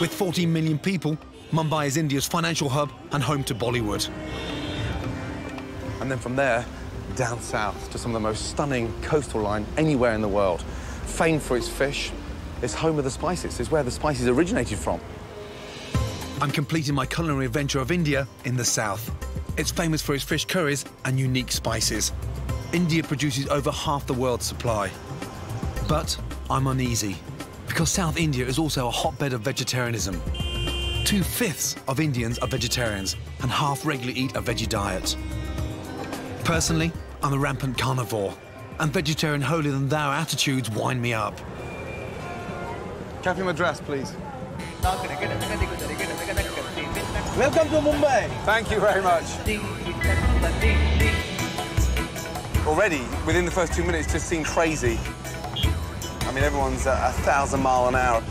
With 14 million people, Mumbai is India's financial hub and home to Bollywood. And then from there, down south to some of the most stunning coastal line anywhere in the world. Famed for its fish, it's home of the spices. It's where the spices originated from. I'm completing my culinary adventure of India in the south. It's famous for its fish curries and unique spices. India produces over half the world's supply. But I'm uneasy, because South India is also a hotbed of vegetarianism. 2/5 of Indians are vegetarians, and half regularly eat a veggie diet. Personally, I'm a rampant carnivore, and vegetarian holier-than-thou attitudes wind me up. Cafe Madras, please. Welcome to Mumbai. Thank you very much. Already, within the first 2 minutes, it just seemed crazy. I mean, everyone's at 1,000 miles an hour.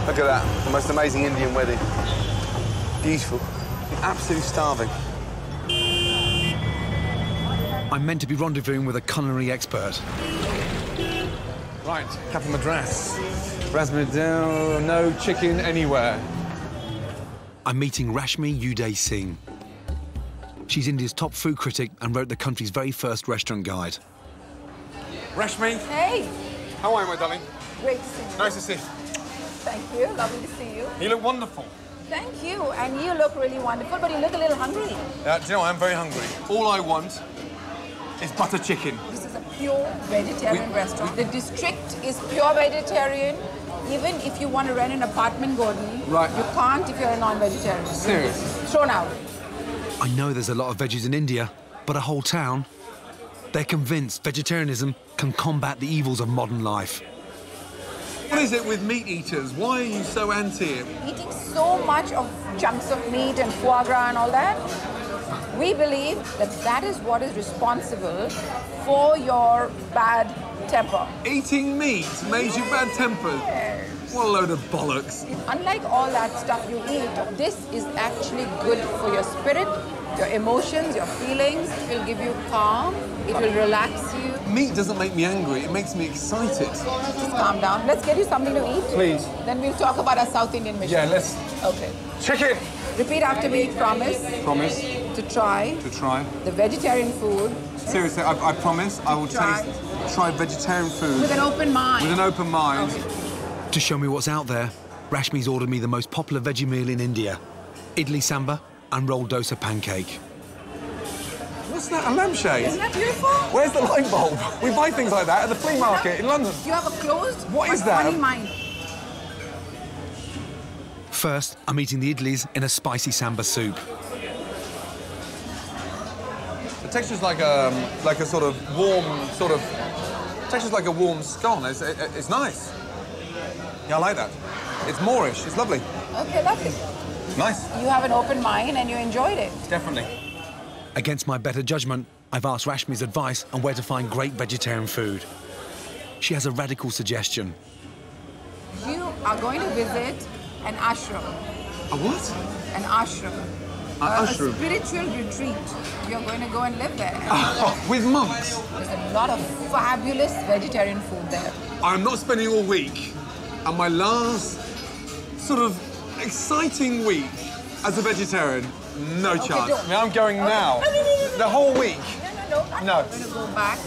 Look at that, the most amazing Indian wedding. Beautiful. Absolutely starving. I'm meant to be rendezvousing with a culinary expert. Right, Cafe Madras. Raspberry dough, no chicken anywhere. I'm meeting Rashmi Uday Singh. She's India's top food critic and wrote the country's very first restaurant guide. Rashmi. Hey. How are you, my darling? Great to see you. Nice to see you. Thank you. Lovely to see you. You look wonderful. Thank you. And you look really wonderful, but you look a little hungry. Do you know, I'm very hungry. All I want is butter chicken. This is a pure vegetarian restaurant. The district is pure vegetarian. Even if you want to rent an apartment, Gordon, right, you can't if you're a non-vegetarian. Serious? Thrown out. I know there's a lot of veggies in India, but a whole town? They're convinced vegetarianism can combat the evils of modern life. What is it with meat eaters? Why are you so anti it? Eating so much of chunks of meat and foie gras and all that, we believe that that is what is responsible for your bad temper. Eating meat makes you bad-tempered? Yes. What a load of bollocks. Unlike all that stuff you eat, this is actually good for your spirit, your emotions, your feelings. It will give you calm. It will relax you. Meat doesn't make me angry. It makes me excited. Just calm down. Let's get you something to eat. Please. Then we'll talk about our South Indian mission. Yeah, let's... Okay. Chicken! Repeat after me. Promise. Promise. To try. To try. The vegetarian food. Seriously, I promise I will try vegetarian food. With an open mind. With an open mind. Okay. To show me what's out there, Rashmi's ordered me the most popular veggie meal in India, idli sambar and rolled dosa pancake. What's that, a lampshade? Isn't that beautiful? Where's the light bulb? We buy things like that at the flea market in London. You have a closed, what is that? funny mind. First, I'm eating the idlis in a spicy sambar soup. The texture's like a sort of warm, texture's like a warm scone. It's nice. Yeah, I like that. It's Moorish. It's lovely. Okay, lovely. Nice. You have an open mind and you enjoyed it. Definitely. Against my better judgment, I've asked Rashmi's advice on where to find great vegetarian food. She has a radical suggestion. You are going to visit an ashram. A what? An ashram. An ashram? A spiritual retreat. You're going to go and live there. Oh, with monks? There's a lot of fabulous vegetarian food there. I'm not spending all week, and my last sort of exciting week as a vegetarian, no chance. I mean, I'm going now. No. The whole week. No. You're going to go back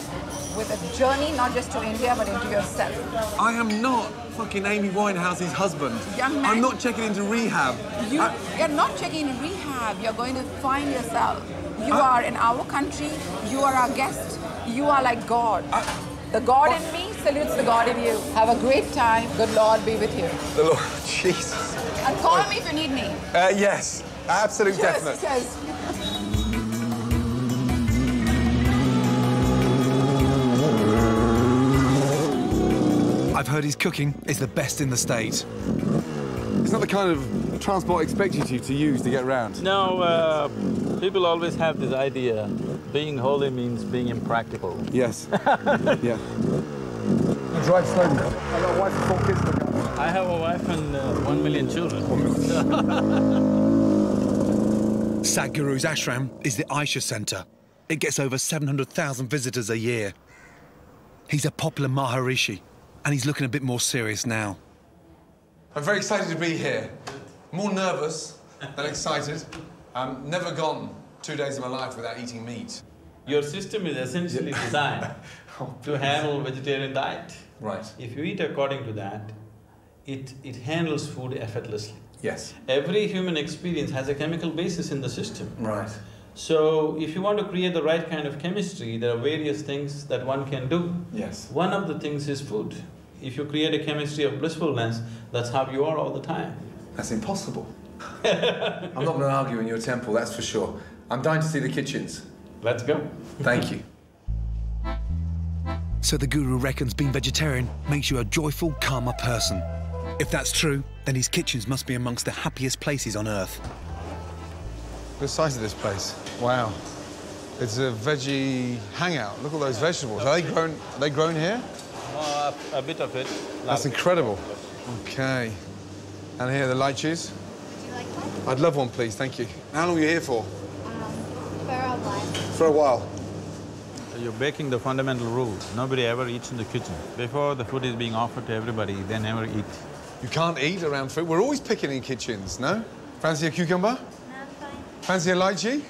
with a journey not just to India, but into yourself. I am not fucking Amy Winehouse's husband. Young man. I'm not checking into rehab. You're not checking into rehab. You're going to find yourself. You are in our country. You are our guest. You are like God. The God in me salutes the God in you. Have a great time. Good Lord be with you. The Lord, Jesus. And call me if you need me. Yes, absolute definite. Cheers. I've heard his cooking is the best in the state. It's not the kind of transport I expected you to use to get around. No, people always have this idea, being holy means being impractical. Yes. Yeah. You drive slowly. I've got a wife and 4 kids to look after. I have a wife and 1 million children. Sadhguru's ashram is the Aisha Centre. It gets over 700,000 visitors a year. He's a popular Maharishi, and he's looking a bit more serious now. I'm very excited to be here. More nervous than excited. Never gone 2 days of my life without eating meat. Your system is essentially designed to handle vegetarian diet. Right. If you eat according to that, it handles food effortlessly. Yes. Every human experience has a chemical basis in the system. Right. So, if you want to create the right kind of chemistry, there are various things that one can do. Yes. One of the things is food. If you create a chemistry of blissfulness, that's how you are all the time. That's impossible. I'm not going to argue in your temple, that's for sure. I'm dying to see the kitchens. Let's go. Thank you. So the guru reckons being vegetarian makes you a joyful, calmer person. If that's true, then his kitchens must be amongst the happiest places on earth. Look at the size of this place. Wow. It's a veggie hangout. Look at all those vegetables. Are they grown here? A bit of it. That's incredible. Okay. And here, the lychees. Would you like one? I'd love one, please. Thank you. How long are you here for? For a while. For a while. You're breaking the fundamental rule. Nobody ever eats in the kitchen. Before the food is being offered to everybody, they never eat. You can't eat around food. We're always picking in kitchens, no? Fancy a cucumber? No, I'm fine. Fancy a lychee?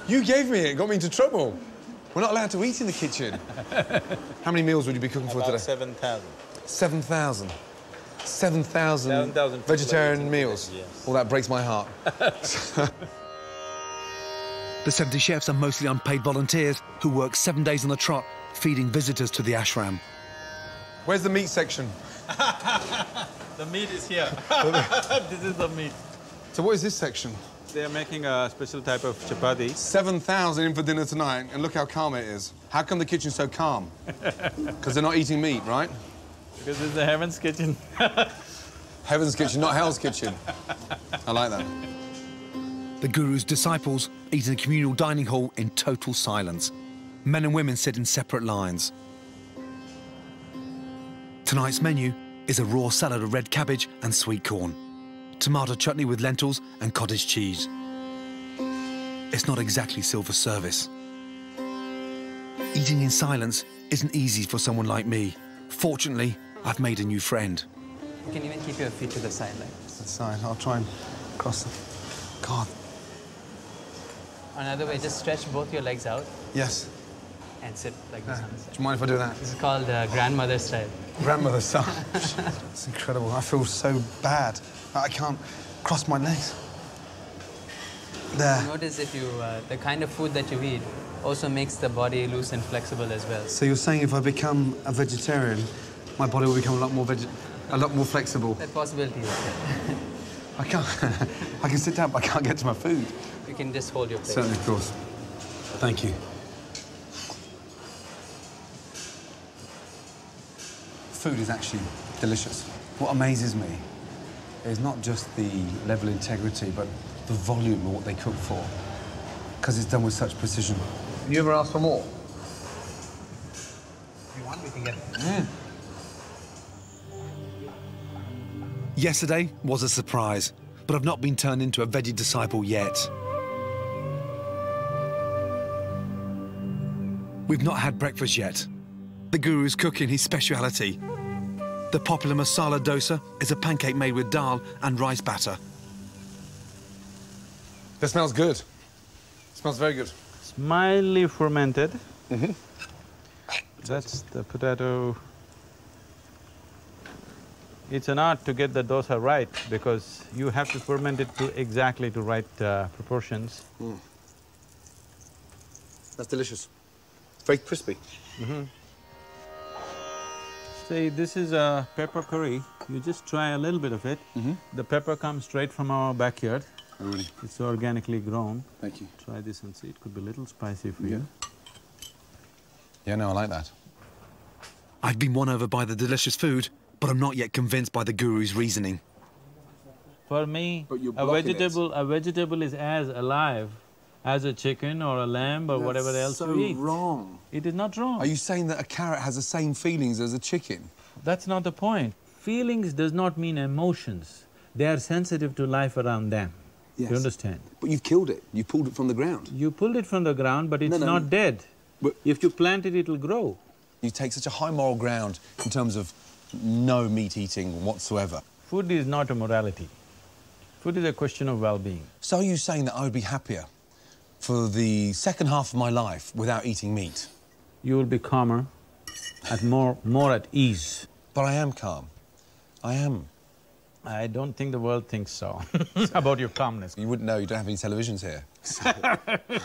You gave me it, got me into trouble. We're not allowed to eat in the kitchen. How many meals would you be cooking for today? About 7,000. 7,000. 7,000 vegetarian meals. Yes. Well, that breaks my heart. The 70 chefs are mostly unpaid volunteers who work 7 days on the trot, feeding visitors to the ashram. Where's the meat section? The meat is here. This is the meat. So what is this section? They are making a special type of chapati. 7,000 in for dinner tonight, and look how calm it is. How come the kitchen's so calm? Because they're not eating meat, right? Because it's the heaven's kitchen. Heaven's kitchen, not hell's kitchen. I like that. The guru's disciples eat in a communal dining hall in total silence. Men and women sit in separate lines. Tonight's menu is a raw salad of red cabbage and sweet corn, tomato chutney with lentils and cottage cheese. It's not exactly silver service. Eating in silence isn't easy for someone like me. Fortunately, I've made a new friend. You can even keep your feet to the side like this. That's fine. I'll try and cross them. God. Another way, just stretch both your legs out Yes. and sit like this on the Do side. you mind if I do that? This is called grandmother style. Grandmother's son. It's incredible. I feel so bad. I can't cross my legs. There. Notice if you, the kind of food that you eat also makes the body loose and flexible as well. So you're saying if I become a vegetarian, my body will become a lot more flexible. That possibility is there. I can't. I can sit down, but I can't get to my food. You can just hold your plate. Certainly, of course. Thank you. Food is actually delicious. What amazes me is not just the level of integrity, but the volume of what they cook for, because it's done with such precision. You ever ask for more? If you want, we can get it. Yesterday was a surprise, but I've not been turned into a veggie disciple yet. We've not had breakfast yet. The guru's cooking his speciality. The popular masala dosa is a pancake made with dal and rice batter. That smells good. It smells very good. It's mildly fermented. That's the potato. It's an art to get the dosa right because you have to ferment it to exactly to right proportions. That's delicious. Very crispy. See, this is a pepper curry. You just try a little bit of it. The pepper comes straight from our backyard. Oh, really? It's organically grown. Thank you. Try this and see. It could be a little spicy for you. Yeah, no, I like that. I've been won over by the delicious food, but I'm not yet convinced by the guru's reasoning. For me, But you're a blocking it. vegetable is as alive as a chicken or a lamb or whatever else so you eat. wrong. It is not wrong. Are you saying that a carrot has the same feelings as a chicken? That's not the point. Feelings does not mean emotions. They are sensitive to life around them. Yes. You understand? But you've killed it. You pulled it from the ground. You pulled it from the ground, but it's No, no. not dead. But- If you plant it, it'll grow. You take such a high moral ground in terms of no meat eating whatsoever. Food is not a morality. Food is a question of well-being. So are you saying that I would be happier for the second half of my life without eating meat? You will be calmer, more at ease. But I am calm. I am. I don't think the world thinks so about your calmness. You wouldn't know, you don't have any televisions here. So,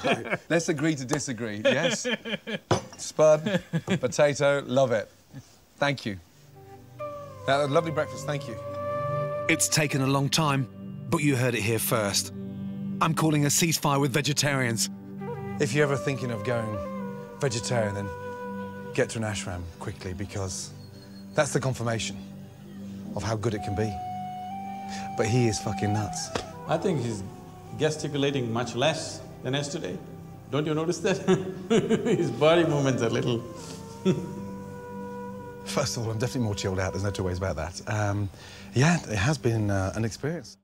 right. Let's agree to disagree, yes? Spud, potato, love it. Thank you. That was a lovely breakfast, thank you. It's taken a long time, but you heard it here first. I'm calling a ceasefire with vegetarians. If you're ever thinking of going vegetarian, then get to an ashram quickly, because that's the confirmation of how good it can be. But he is fucking nuts. I think he's gesticulating much less than yesterday. Don't you notice that? His body movements are little… First of all, I'm definitely more chilled out, there's no two ways about that. Yeah, it has been an experience.